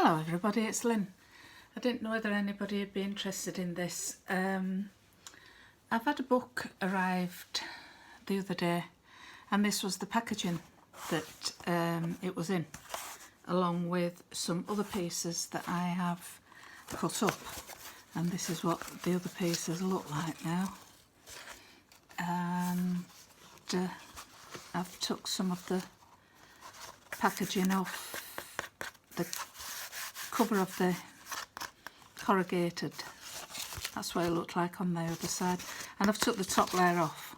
Hello everybody, it's Lynn. I didn't know whether anybody would be interested in this. I've had a book arrived the other day and this was the packaging that it was in, along with some other pieces that I have cut up, and this is what the other pieces look like now. And I've took some of the packaging off the cover of the Corrugated. That's what it looked like on the other side, and I've took the top layer off.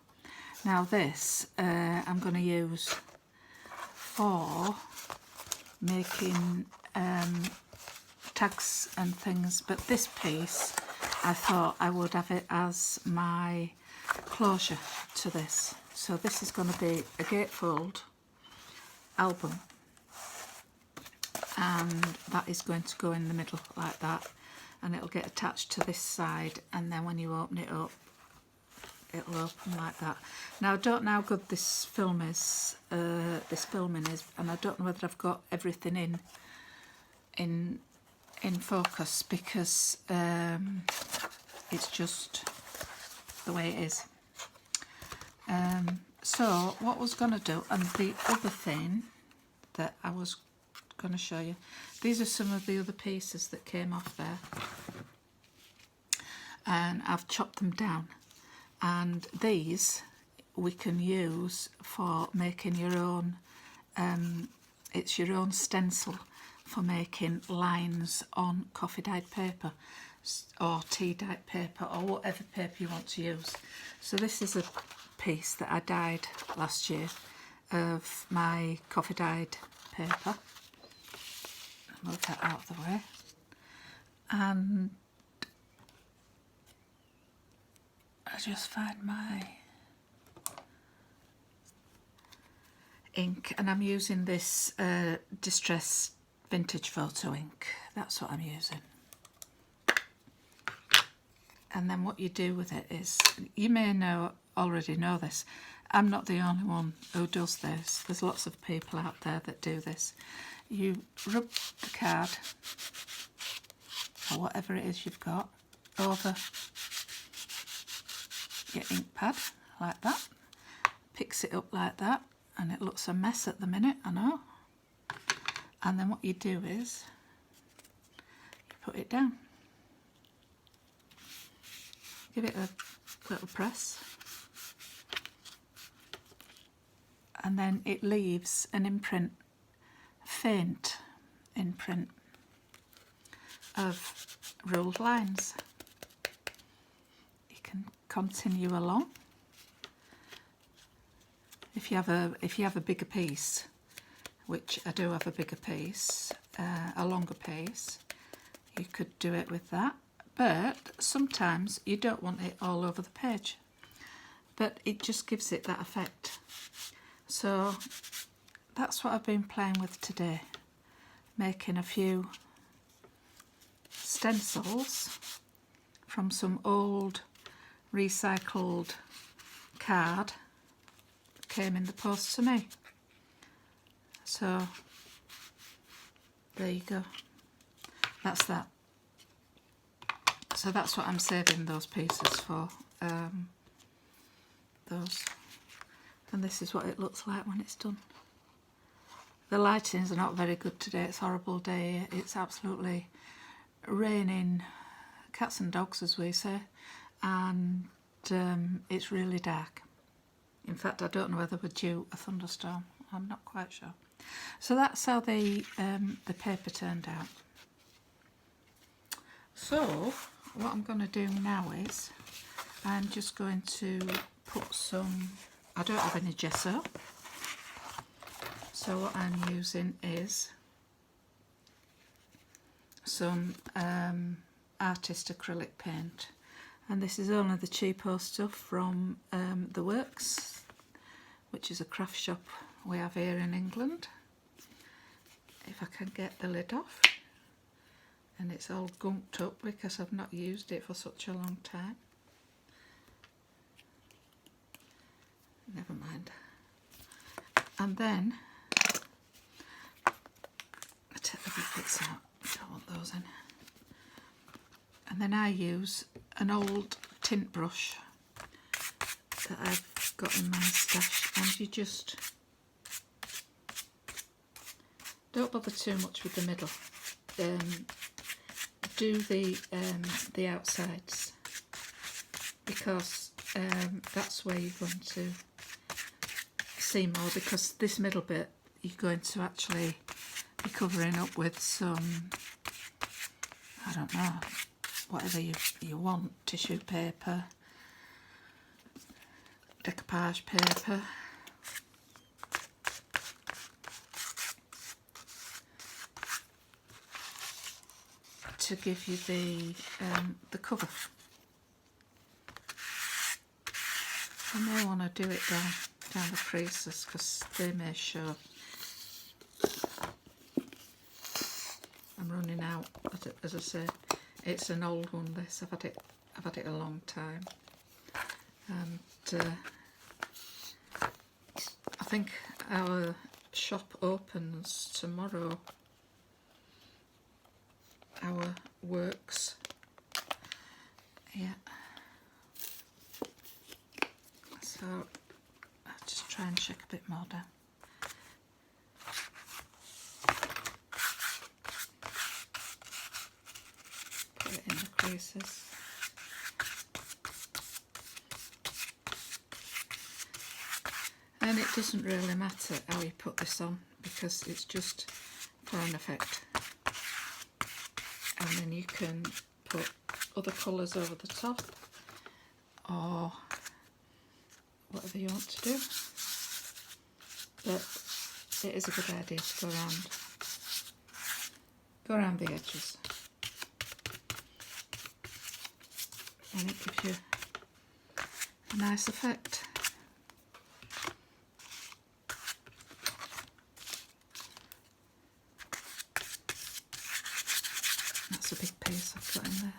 Now this I'm going to use for making tags and things, but this piece I thought I would have it as my closure to this. So this is going to be a gatefold album, and that is going to go in the middle like that, and it'll get attached to this side, and then when you open it up it'll open like that. Now I don't know how good this filming is, and I don't know whether I've got everything in focus, because it's just the way it is. So what I was going to do, and the other thing that I was going to show you, these are some of the other pieces that came off there, and I've chopped them down, and these we can use for making your own it's your own stencil for making lines on coffee dyed paper or tea dyed paper or whatever paper you want to use. So this is a piece that I dyed last year of my coffee dyed paper. Move that out of the way, and I just find my ink, and I'm using this Distress Vintage Photo ink. That's what I'm using. And then what you do with it is, you may already know this, I'm not the only one who does this. There's lots of people out there that do this. You rub the card, or whatever it is you've got, over your ink pad like that, picks it up like that, and it looks a mess at the minute, I know. And then what you do is you put it down, give it a little press, and then it leaves an imprint, faint imprint of ruled lines. You can continue along. If you have a bigger piece, which I do have a bigger piece, a longer piece, you could do it with that. But sometimes you don't want it all over the page, but it just gives it that effect. So that's what I've been playing with today, making a few stencils from some old recycled card that came in the post to me. So there you go, that's that. So that's what I'm saving those pieces for, those. And this is what it looks like when it's done. The lightings are not very good today, it's a horrible day, it's absolutely raining cats and dogs, as we say, and it's really dark. In fact, I don't know whether we're due a thunderstorm, I'm not quite sure. So that's how the paper turned out. So what I'm going to do now is I'm just going to put some, I don't have any gesso, so what I'm using is some artist acrylic paint, and this is only the cheapo stuff from The Works, which is a craft shop we have here in England. If I can get the lid off, and it's all gunked up because I've not used it for such a long time. Never mind. And then I take the big bits out. And then I use an old tint brush that I've got in my stash, and you just don't bother too much with the middle. Do the outsides, because that's where you're going to see more, because this middle bit you're going to actually be covering up with some, I don't know, whatever you want, tissue paper, decoupage paper, to give you the cover. You may want to do it down the creases, because they may show. I'm running out, as I say. It's an old one. This I've had it a long time, and I think our shop opens tomorrow. Our works, yeah. So I'll just try and check a bit more down. Put it in the creases. And it doesn't really matter how you put this on, because it's just for an effect. And then you can put other colours over the top, or whatever you want to do. But it is a good idea to go around the edges, and it gives you a nice effect. That's a big piece I've got in there.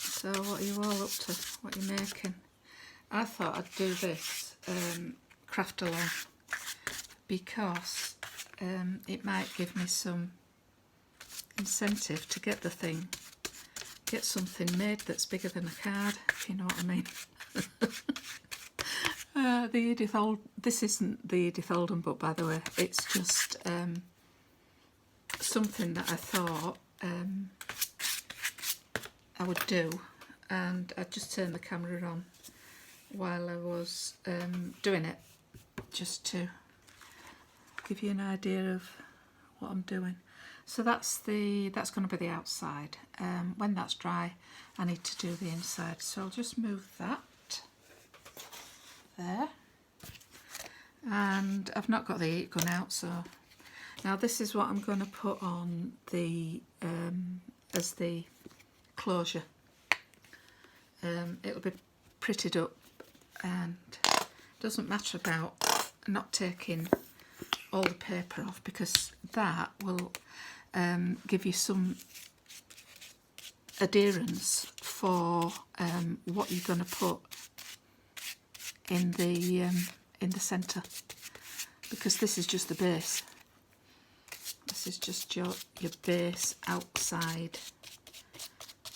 So what are you all up to? What are you making? I thought I'd do this craft along, because it might give me some incentive to get something made that's bigger than a card, if you know what I mean. This isn't the Edith Oldham book, by the way. It's just something that I thought I would do, and I just turned the camera on while I was doing it, just to give you an idea of what I'm doing. So that's going to be the outside. When that's dry, I need to do the inside. So I'll just move that there. And I've not got the heat gun out, so now this is what I'm going to put on the as the closure. It'll be prettied up, and it doesn't matter about not taking all the paper off, because that will give you some adherence for what you're going to put in the centre, because this is just the base. This is just your base outside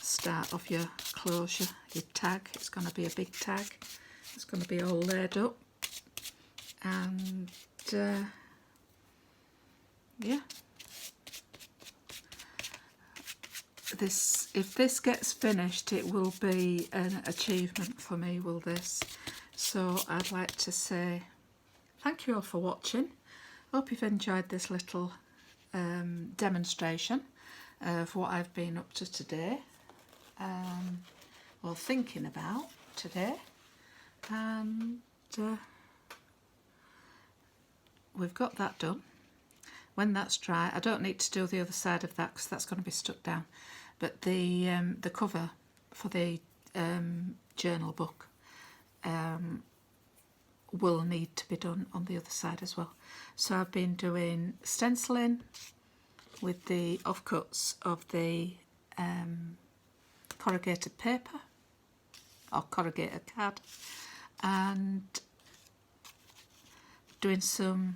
start of your closure. Your tag, it's going to be a big tag. It's going to be all laid up, and yeah. If this gets finished, it will be an achievement for me, will this? So I'd like to say thank you all for watching. Hope you've enjoyed this little demonstration of what I've been up to today, or thinking about today, and we've got that done. When that's dry, I don't need to do the other side of that, because that's going to be stuck down, but the cover for the journal book will need to be done on the other side as well. So I've been doing stenciling with the offcuts of the corrugated paper, or corrugated card, and doing some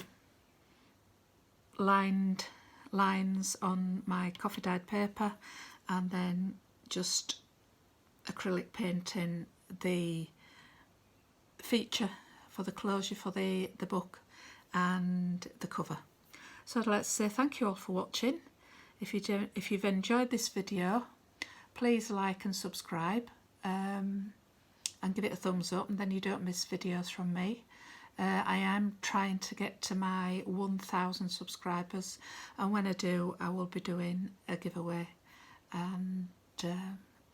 lined lines on my coffee dyed paper, and then just acrylic painting the feature for the closure for the book and the cover. So let's say thank you all for watching. If you've enjoyed this video, please like and subscribe, and give it a thumbs up, and then you don't miss videos from me. I am trying to get to my 1,000 subscribers, and when I do, I will be doing a giveaway, and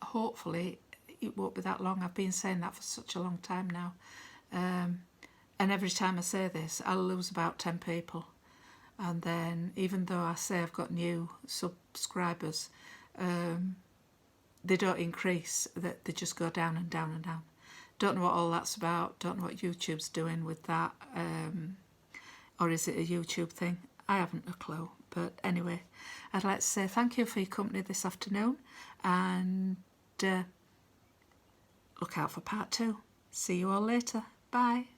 hopefully it won't be that long. I've been saying that for such a long time now, and every time I say this, I'll lose about 10 people, and then even though I say I've got new subscribers, they don't increase, they just go down and down and down. Don't know what all that's about, don't know what YouTube's doing with that, or is it a YouTube thing? I haven't a clue. But anyway, I'd like to say thank you for your company this afternoon, and look out for part 2. See you all later. Bye.